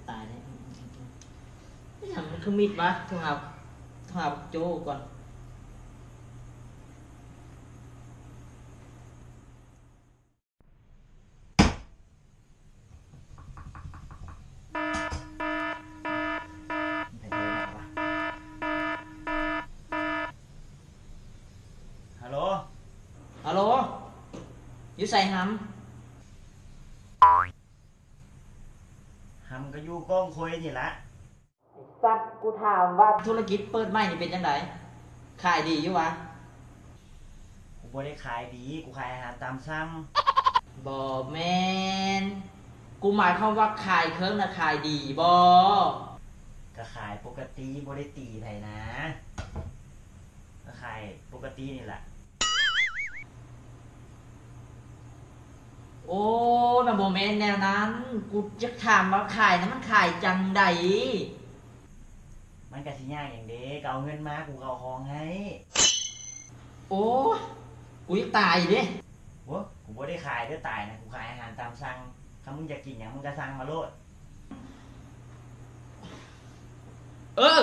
ตายเลยนี่ทำมันคือมิดวะโทรหาโจก่อนไปเจอหนาวะฮัลโหลฮัลโหลอยู่ใส่หหำก็อยู่กล้องคุยนี่ละำสัตว์กูถามว่าธุรกิจเปิดใหม่นี่เป็นจังไดขายดีอยู่วะกูบ่ได้ขายดีกูขายอาหารตามสั่งบ่แมนกูหมายความว่าขายเครื่องนะขายดีบ่ก็ขายปกติบ่ได้ตีไผนะก็ขายปกตินี่แหละโอ้มันบ่แมนแนวนั้นกูจะถามว่าขายนะมันขายจังใดมันก็สิยากอย่างเด้ก็เอาเงินมากูก็เอาของให้โอ้กูจะตายเด้โว้กูบ่ได้ขายเด้อตายนะกูขายอาหารตามสั่งถ้ามึงอยากกินหยังมึงก็สั่งมาโลดเออ